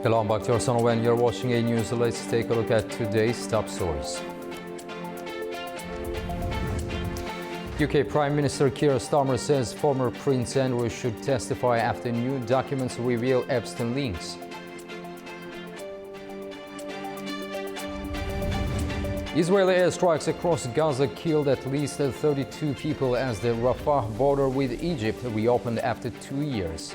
Hello, I'm Bakhtiar Sanov and you're watching A News. Let's take a look at today's top stories. UK Prime Minister Keir Starmer says former Prince Andrew should testify after new documents reveal Epstein links. Israeli airstrikes across Gaza killed at least 32 people as the Rafah border with Egypt reopened after 2 years.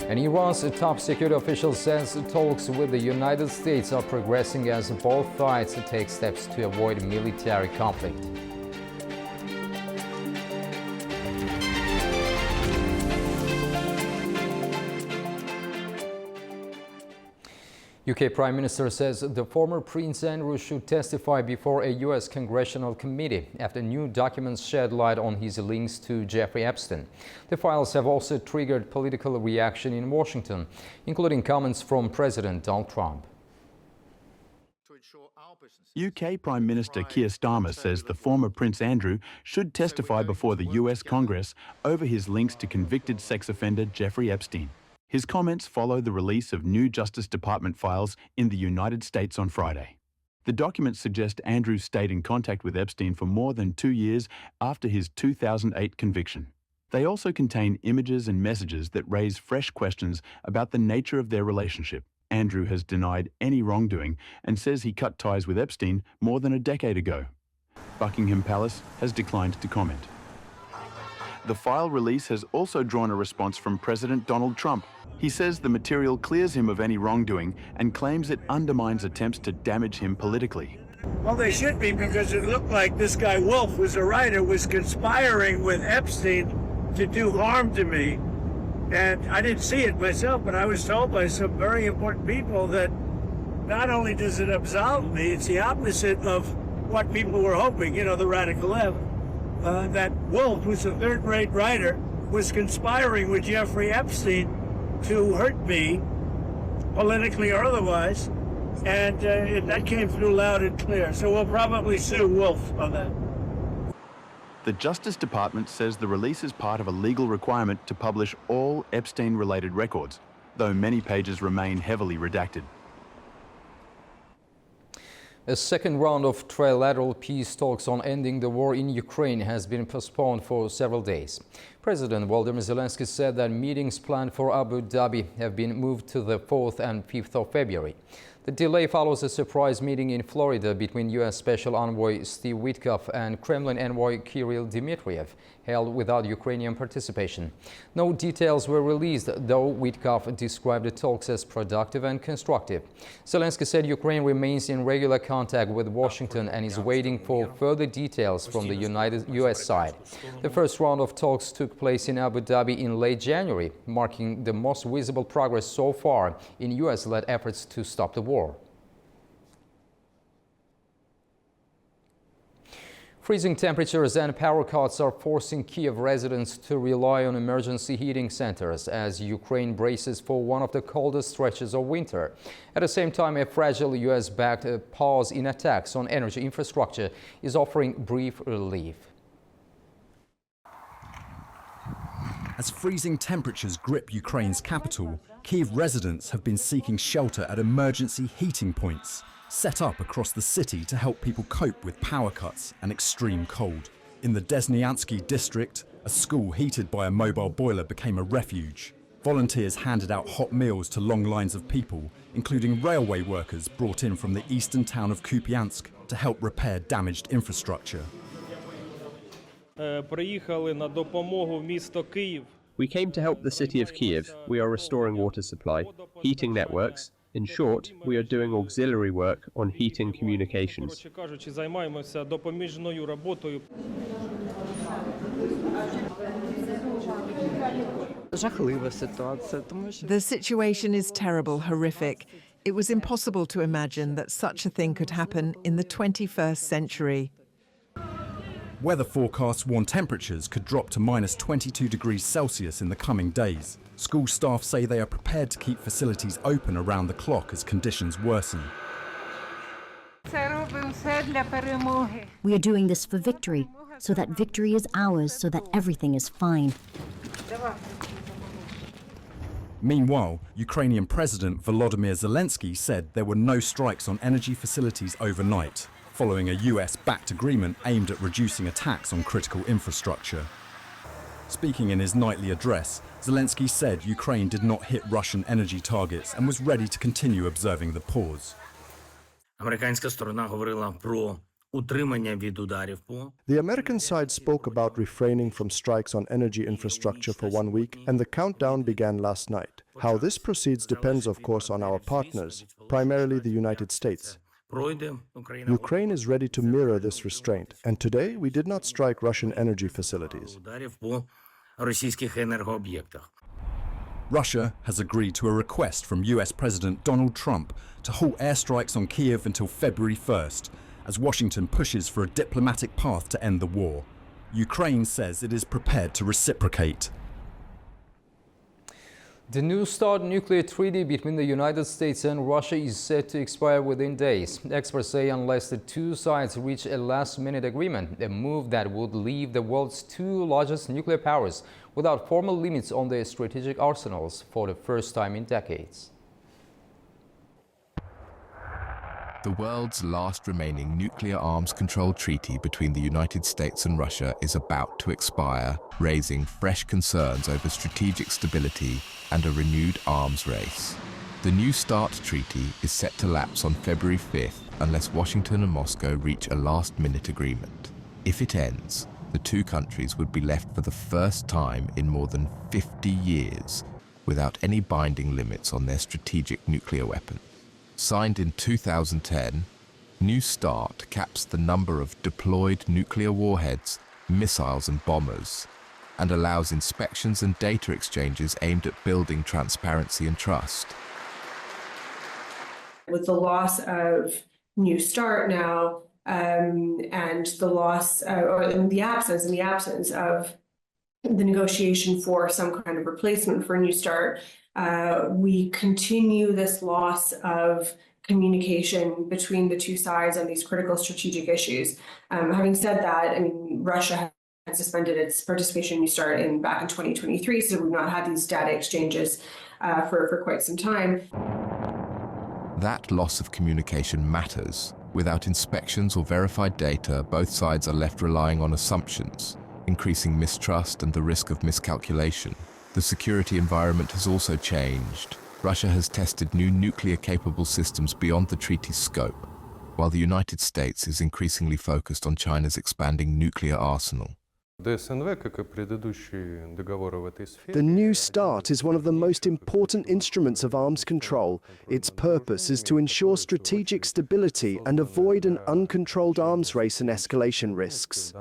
And Iran's top security official says talks with the United States are progressing as both sides take steps to avoid military conflict. UK Prime Minister says the former Prince Andrew should testify before a US congressional committee after new documents shed light on his links to Jeffrey Epstein. The files have also triggered political reaction in Washington, including comments from President Donald Trump. UK Prime Minister Keir Starmer says the former Prince Andrew should testify before the US Congress over his links to convicted sex offender Jeffrey Epstein. His comments follow the release of new Justice Department files in the United States on Friday. The documents suggest Andrew stayed in contact with Epstein for more than 2 years after his 2008 conviction. They also contain images and messages that raise fresh questions about the nature of their relationship. Andrew has denied any wrongdoing and says he cut ties with Epstein more than a decade ago. Buckingham Palace has declined to comment. The file release has also drawn a response from President Donald Trump. He says the material clears him of any wrongdoing and claims it undermines attempts to damage him politically. Well, they should be, because it looked like this guy Wolf, who's a writer, was conspiring with Epstein to do harm to me. And I didn't see it myself, but I was told by some very important people that not only does it absolve me, it's the opposite of what people were hoping, you know, the radical left. That Wolf, who's a third-rate writer, was conspiring with Jeffrey Epstein to hurt me, politically or otherwise, and that came through loud and clear. So we'll probably sue Wolf on that. The Justice Department says the release is part of a legal requirement to publish all Epstein-related records, though many pages remain heavily redacted. A second round of trilateral peace talks on ending the war in Ukraine has been postponed for several days. President Volodymyr Zelensky said that meetings planned for Abu Dhabi have been moved to the 4th and 5th of February. The delay follows a surprise meeting in Florida between U.S. Special Envoy Steve Witkoff and Kremlin envoy Kirill Dmitriev, held without Ukrainian participation. No details were released, though Witkoff described the talks as productive and constructive. Zelensky said Ukraine remains in regular contact with Washington and is waiting for further details from the U.S. side. The first round of talks took place in Abu Dhabi in late January, marking the most visible progress so far in U.S.-led efforts to stop the war. Freezing temperatures and power cuts are forcing Kiev residents to rely on emergency heating centers as Ukraine braces for one of the coldest stretches of winter. At the same time, a fragile U.S.-backed pause in attacks on energy infrastructure is offering brief relief. As freezing temperatures grip Ukraine's capital, Kyiv residents have been seeking shelter at emergency heating points set up across the city to help people cope with power cuts and extreme cold. In the Desnyansky district, a school heated by a mobile boiler became a refuge. Volunteers handed out hot meals to long lines of people, including railway workers brought in from the eastern town of Kupiansk to help repair damaged infrastructure. We came to help the city of Kyiv. We are restoring water supply, heating networks. In short, we are doing auxiliary work on heating communications. The situation is terrible, horrific. It was impossible to imagine that such a thing could happen in the 21st century. Weather forecasts warn temperatures could drop to minus 22 degrees Celsius in the coming days. School staff say they are prepared to keep facilities open around the clock as conditions worsen. We are doing this for victory. so that victory is ours, so that everything is fine. Meanwhile, Ukrainian President Volodymyr Zelensky said there were no strikes on energy facilities overnight, following a US-backed agreement aimed at reducing attacks on critical infrastructure. Speaking in his nightly address, Zelensky said Ukraine did not hit Russian energy targets and was ready to continue observing the pause. Американська сторона говорила про утримання від ударів по The American side spoke about refraining from strikes on energy infrastructure for 1 week, and the countdown began last night. How this proceeds depends, of course, on our partners, primarily the United States. пройде Україна Ukraine is ready to mirror this restraint, and today we did not strike Russian energy facilities. ударів по російських енергооб'єктах. Russia has agreed to a request from US President Donald Trump to halt airstrikes on Kyiv until February 1st, as Washington pushes for a diplomatic path to end the war. Ukraine says it is prepared to reciprocate. The New START nuclear treaty between the United States and Russia is set to expire within days. Experts say unless the two sides reach a last-minute agreement, a move that would leave the world's two largest nuclear powers without formal limits on their strategic arsenals for the first time in decades. The world's last remaining nuclear arms control treaty between the United States and Russia is about to expire, raising fresh concerns over strategic stability and a renewed arms race. The New START treaty is set to lapse on February 5th unless Washington and Moscow reach a last-minute agreement. If it ends, the two countries would be left for the first time in more than 50 years without any binding limits on their strategic nuclear weapon. Signed in 2010, New START caps the number of deployed nuclear warheads, missiles and bombers, and allows inspections and data exchanges aimed at building transparency and trust. With the loss of New START now, and the loss, or in the absence of the negotiation for some kind of replacement for New START, we continue this loss of communication between the two sides on these critical strategic issues. Having said that, I mean, Russia had suspended its participation in New START back in 2023, so we've not had these data exchanges for quite some time. That loss of communication matters. Without inspections or verified data, both sides are left relying on assumptions, increasing mistrust and the risk of miscalculation. The security environment has also changed. Russia has tested new nuclear-capable systems beyond the treaty's scope, while the United States is increasingly focused on China's expanding nuclear arsenal. The New START is one of the most important instruments of arms control. Its purpose is to ensure strategic stability and avoid an uncontrolled arms race and escalation risks.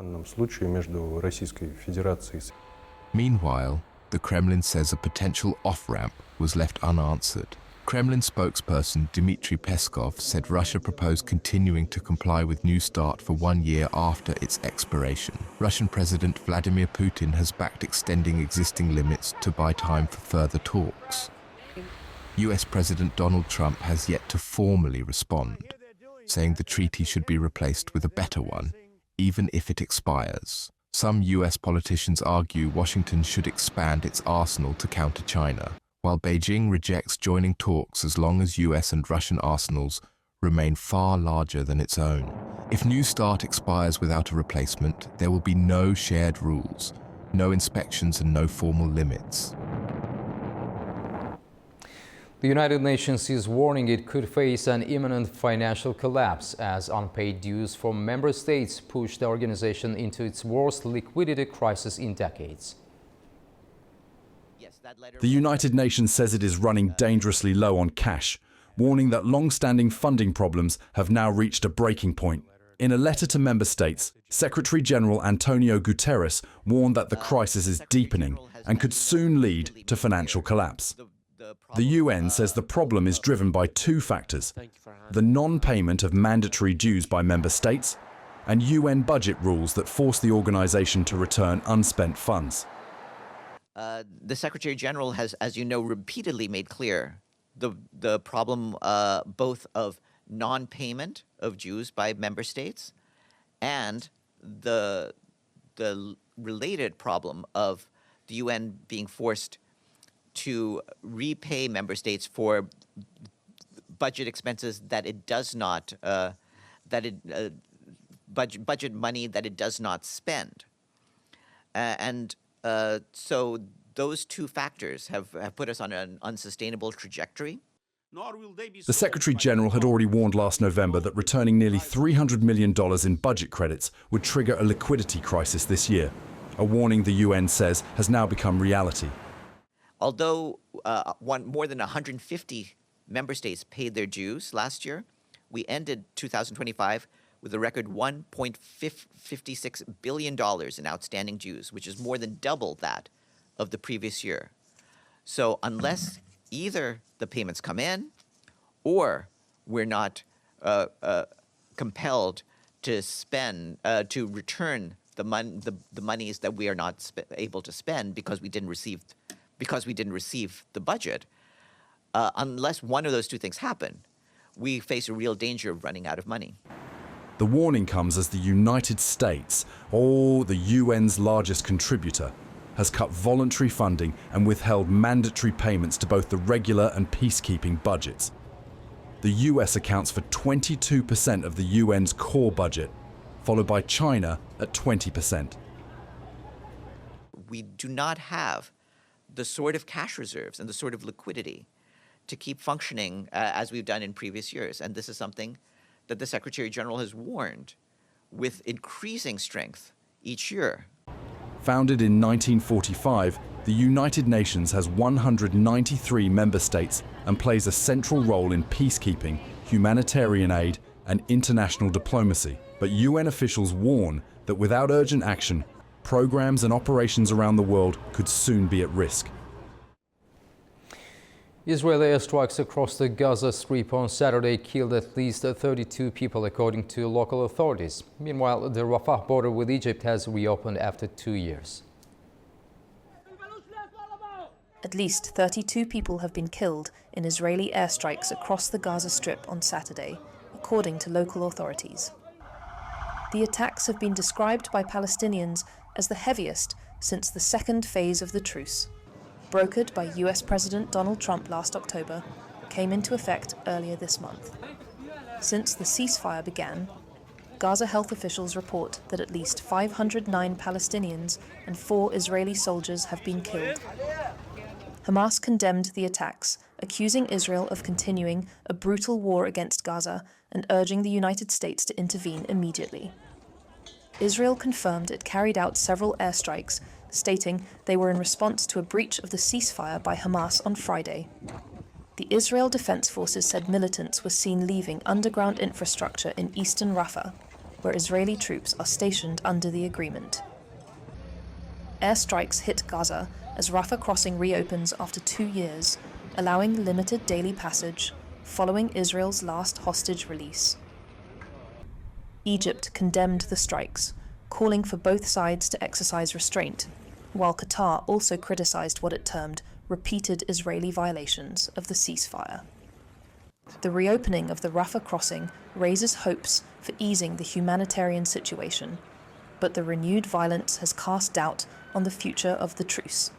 Meanwhile, the Kremlin says a potential off-ramp was left unanswered. Kremlin spokesperson Dmitry Peskov said Russia proposed continuing to comply with New START for 1 year after its expiration. Russian President Vladimir Putin has backed extending existing limits to buy time for further talks. US President Donald Trump has yet to formally respond, saying the treaty should be replaced with a better one, even if it expires. Some US politicians argue Washington should expand its arsenal to counter China, while Beijing rejects joining talks as long as US and Russian arsenals remain far larger than its own. If New START expires without a replacement, there will be no shared rules, no inspections and no formal limits. The United Nations is warning it could face an imminent financial collapse as unpaid dues from member states push the organization into its worst liquidity crisis in decades. The United Nations says it is running dangerously low on cash, warning that long-standing funding problems have now reached a breaking point. In a letter to member states, Secretary-General Antonio Guterres warned that the crisis is deepening and could soon lead to financial collapse. The UN says the problem is driven by two factors: the non-payment of mandatory dues by member states and UN budget rules that force the organization to return unspent funds. The Secretary General has, as you know, repeatedly made clear the problem both of non-payment of dues by member states and related problem of the UN being forced to repay member states for budget expenses that it does not budget money that it does not spend, so those two factors have put us on an unsustainable trajectory. The Secretary General had already warned last November that returning nearly $300 million in budget credits would trigger a liquidity crisis this year, a warning the UN says has now become reality. Although more than 150 member states paid their dues last year, we ended 2025 with a record $1.56 billion in outstanding dues, which is more than double that of the previous year. So unless either the payments come in or we're not compelled to spend, to return the monies that we are not able to spend because we didn't receive the budget, unless one of those two things happen, we face a real danger of running out of money. The warning comes as the United States, the UN's largest contributor, has cut voluntary funding and withheld mandatory payments to both the regular and peacekeeping budgets. The US accounts for 22% of the UN's core budget, followed by China at 20%. We do not have the sort of cash reserves and the sort of liquidity to keep functioning as we've done in previous years. And this is something that the Secretary General has warned with increasing strength each year. Founded in 1945, the United Nations has 193 member states and plays a central role in peacekeeping, humanitarian aid, and international diplomacy. But UN officials warn that without urgent action, programs and operations around the world could soon be at risk. Israeli airstrikes across the Gaza Strip on Saturday killed at least 32 people, according to local authorities. Meanwhile, the Rafah border with Egypt has reopened after 2 years. At least 32 people have been killed in Israeli airstrikes across the Gaza Strip on Saturday, according to local authorities. The attacks have been described by Palestinians as the heaviest since the second phase of the truce, brokered by US President Donald Trump last October, came into effect earlier this month. Since the ceasefire began, Gaza health officials report that at least 509 Palestinians and 4 Israeli soldiers have been killed. Hamas condemned the attacks, accusing Israel of continuing a brutal war against Gaza and urging the United States to intervene immediately. Israel confirmed it carried out several airstrikes, stating they were in response to a breach of the ceasefire by Hamas on Friday. The Israel Defense Forces said militants were seen leaving underground infrastructure in eastern Rafah, where Israeli troops are stationed under the agreement. Airstrikes hit Gaza as Rafah crossing reopens after 2 years, allowing limited daily passage following Israel's last hostage release. Egypt condemned the strikes, calling for both sides to exercise restraint, while Qatar also criticized what it termed repeated Israeli violations of the ceasefire. The reopening of the Rafah crossing raises hopes for easing the humanitarian situation, but the renewed violence has cast doubt on the future of the truce.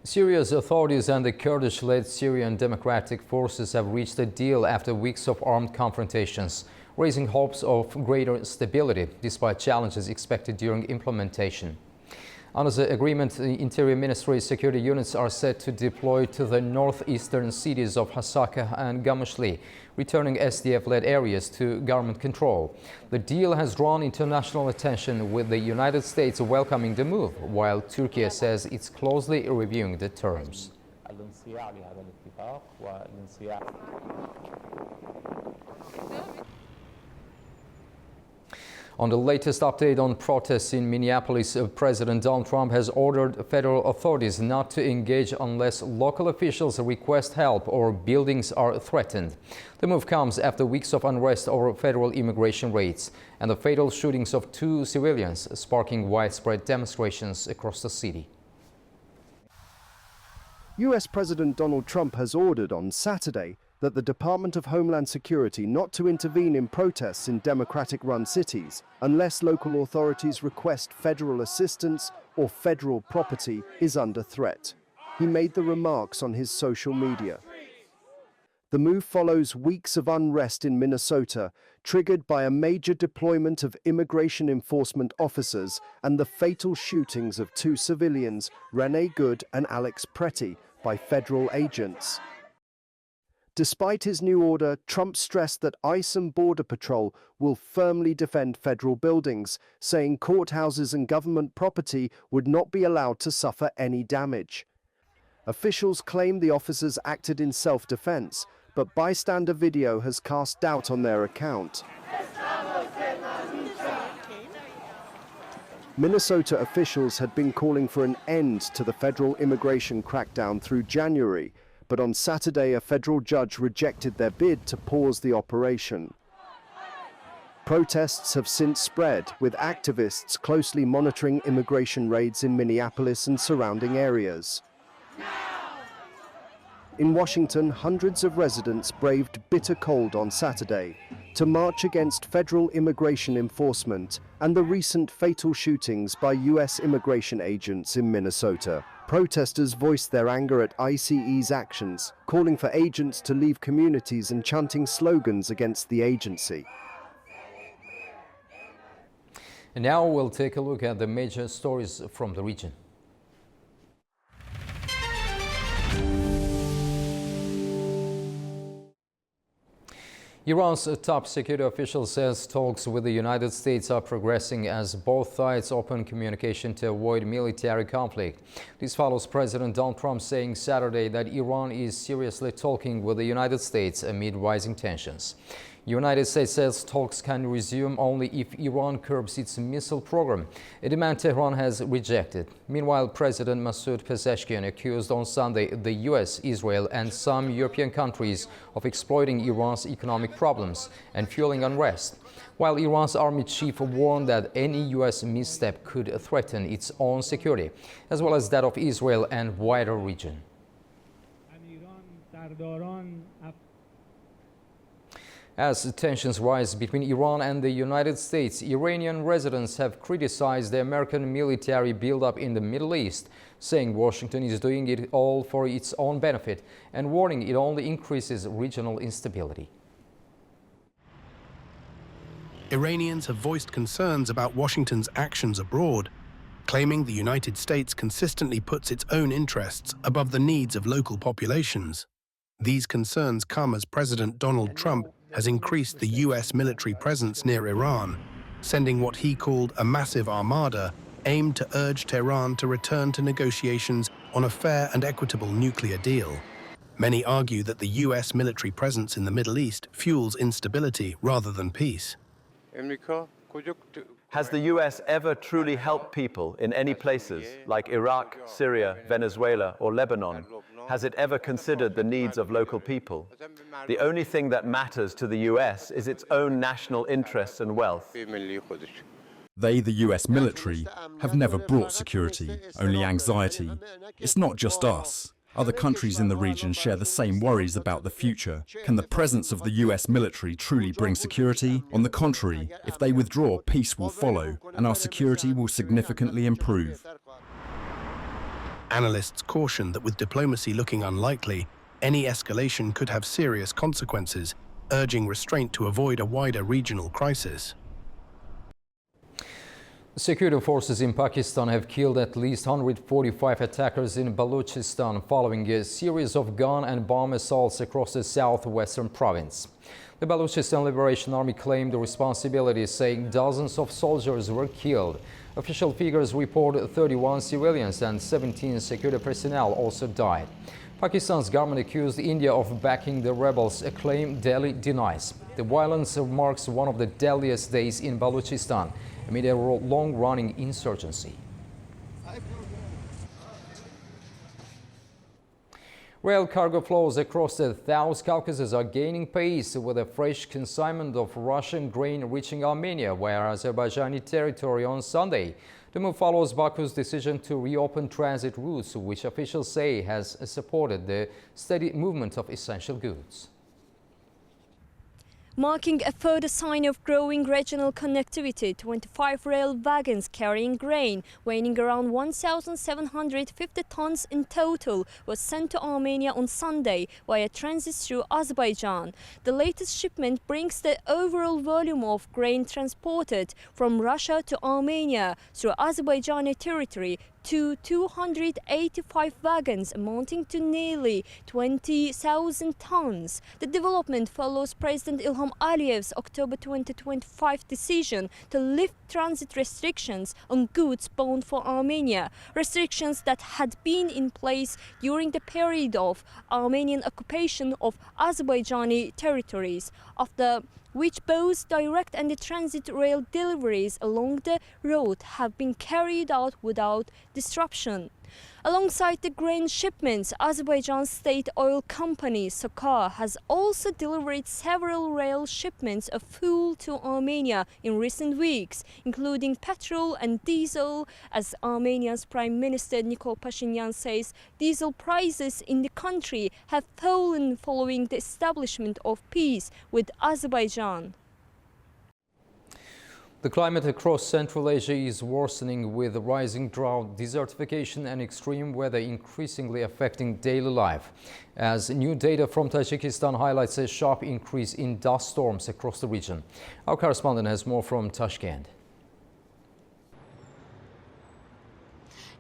Syria's authorities and the Kurdish-led Syrian Democratic Forces have reached a deal after weeks of armed confrontations, raising hopes of greater stability despite challenges expected during implementation. Under the agreement, the Interior Ministry's security units are set to deploy to the northeastern cities of Hasaka and Gamashli, returning SDF-led areas to government control. The deal has drawn international attention, with the United States welcoming the move, while Turkey says it's closely reviewing the terms. On the latest update on protests in Minneapolis, President Donald Trump has ordered federal authorities not to engage unless local officials request help or buildings are threatened. The move comes after weeks of unrest over federal immigration raids and the fatal shootings of 2 civilians, sparking widespread demonstrations across the city. US President Donald Trump has ordered on Saturday that the Department of Homeland Security not to intervene in protests in democratic-run cities unless local authorities request federal assistance or federal property is under threat. He made the remarks on his social media. The move follows weeks of unrest in Minnesota, triggered by a major deployment of immigration enforcement officers and the fatal shootings of two civilians, Rene Good and Alex Pretty, by federal agents. Despite his new order, Trump stressed that ICE and Border Patrol will firmly defend federal buildings, saying courthouses and government property would not be allowed to suffer any damage. Officials claim the officers acted in self-defense, but bystander video has cast doubt on their account. Minnesota officials had been calling for an end to the federal immigration crackdown through January, but on Saturday a federal judge rejected their bid to pause the operation. Protests have since spread, with activists closely monitoring immigration raids in Minneapolis and surrounding areas. In Washington, hundreds of residents braved bitter cold on Saturday to march against federal immigration enforcement and the recent fatal shootings by U.S. immigration agents in Minnesota. Protesters voiced their anger at ICE's actions, calling for agents to leave communities and chanting slogans against the agency. And now we'll take a look at the major stories from the region. Iran's top security official says talks with the United States are progressing as both sides open communication to avoid military conflict. This follows President Donald Trump saying Saturday that Iran is seriously talking with the United States amid rising tensions. The United States says talks can resume only if Iran curbs its missile program, a demand Tehran has rejected. Meanwhile, President Masoud Pezeshkian accused on Sunday the US, Israel and some European countries of exploiting Iran's economic problems and fueling unrest, while Iran's army chief warned that any US misstep could threaten its own security, as well as that of Israel and wider region. As tensions rise between Iran and the United States, Iranian residents have criticized the American military buildup in the Middle East, saying Washington is doing it all for its own benefit and warning it only increases regional instability. Iranians have voiced concerns about Washington's actions abroad, claiming the United States consistently puts its own interests above the needs of local populations. These concerns come as President Donald Trump has increased the US military presence near Iran, sending what he called a massive armada aimed to urge Tehran to return to negotiations on a fair and equitable nuclear deal. Many argue that the US military presence in the Middle East fuels instability rather than peace. Has the US ever truly helped people in any places like Iraq, Syria, Venezuela, or Lebanon? Has it ever considered the needs of local people? The only thing that matters to the US is its own national interests and wealth. They, the US military, have never brought security, only anxiety. It's not just us. Other countries in the region share the same worries about the future. Can the presence of the US military truly bring security? On the contrary, if they withdraw, peace will follow, and our security will significantly improve. Analysts caution that with diplomacy looking unlikely, any escalation could have serious consequences, urging restraint to avoid a wider regional crisis. Security forces in Pakistan have killed at least 145 attackers in Balochistan following a series of gun and bomb assaults across the southwestern province. The Balochistan Liberation Army claimed the responsibility, saying dozens of soldiers were killed. Official figures report 31 civilians and 17 security personnel also died. Pakistan's government accused India of backing the rebels, a claim Delhi denies. The violence marks one of the deadliest days in Balochistan amid a long-running insurgency. Rail cargo flows across the South Caucasus are gaining pace, with a fresh consignment of Russian grain reaching Armenia via Azerbaijani territory on Sunday. The move follows Baku's decision to reopen transit routes, which officials say has supported the steady movement of essential goods. Marking a further sign of growing regional connectivity, 25 rail wagons carrying grain, weighing around 1,750 tons in total, was sent to Armenia on Sunday via transit through Azerbaijan. The latest shipment brings the overall volume of grain transported from Russia to Armenia through Azerbaijani territory to 285 wagons amounting to nearly 20,000 tons. The development follows President Ilham Aliyev's October 2025 decision to lift transit restrictions on goods bound for Armenia, restrictions that had been in place during the period of Armenian occupation of Azerbaijani territories, after which both direct and the transit rail deliveries along the road have been carried out without disruption. Alongside the grain shipments, Azerbaijan's state oil company SOKAR has also delivered several rail shipments of fuel to Armenia in recent weeks, including petrol and diesel. As Armenia's Prime Minister Nikol Pashinyan says, diesel prices in the country have fallen following the establishment of peace with Azerbaijan. The climate across Central Asia is worsening, with rising drought, desertification and extreme weather increasingly affecting daily life. As new data from Tajikistan highlights a sharp increase in dust storms across the region. Our correspondent has more from Tashkent.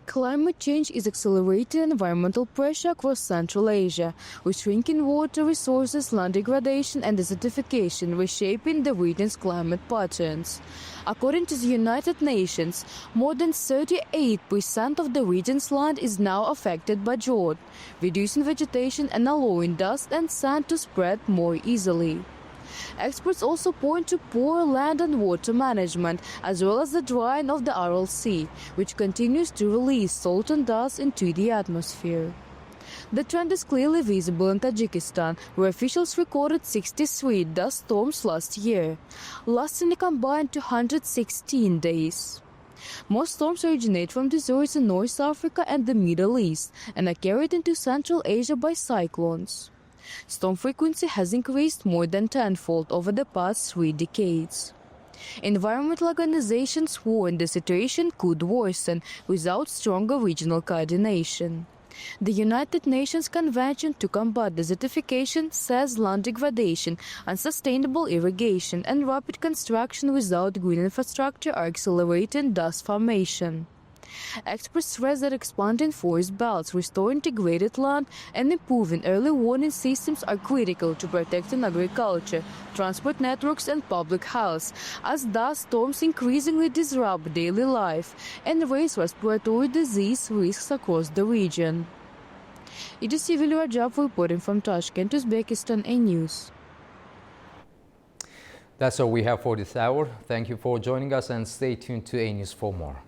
Climate change is accelerating environmental pressure across Central Asia, with shrinking water resources, land degradation and desertification reshaping the region's climate patterns. According to the United Nations, more than 38% of the region's land is now affected by drought, reducing vegetation and allowing dust and sand to spread more easily. Experts also point to poor land and water management, as well as the drying of the Aral Sea, which continues to release salt and dust into the atmosphere. The trend is clearly visible in Tajikistan, where officials recorded 63 dust storms last year, lasting a combined 216 days. Most storms originate from deserts in North Africa and the Middle East and are carried into Central Asia by cyclones. Storm frequency has increased more than tenfold over the past 3 decades. Environmental organizations warn the situation could worsen without stronger regional coordination. The United Nations Convention to Combat Desertification says land degradation, unsustainable irrigation, and rapid construction without green infrastructure are accelerating dust formation. Experts stress that expanding forest belts, restoring degraded land, and improving early warning systems are critical to protecting agriculture, transport networks, and public health, as dust storms increasingly disrupt daily life and raise respiratory disease risks across the region. It is Sivil Rajab reporting from Tashkent, Uzbekistan, A News. That's all we have for this hour. Thank you for joining us and stay tuned to A News for more.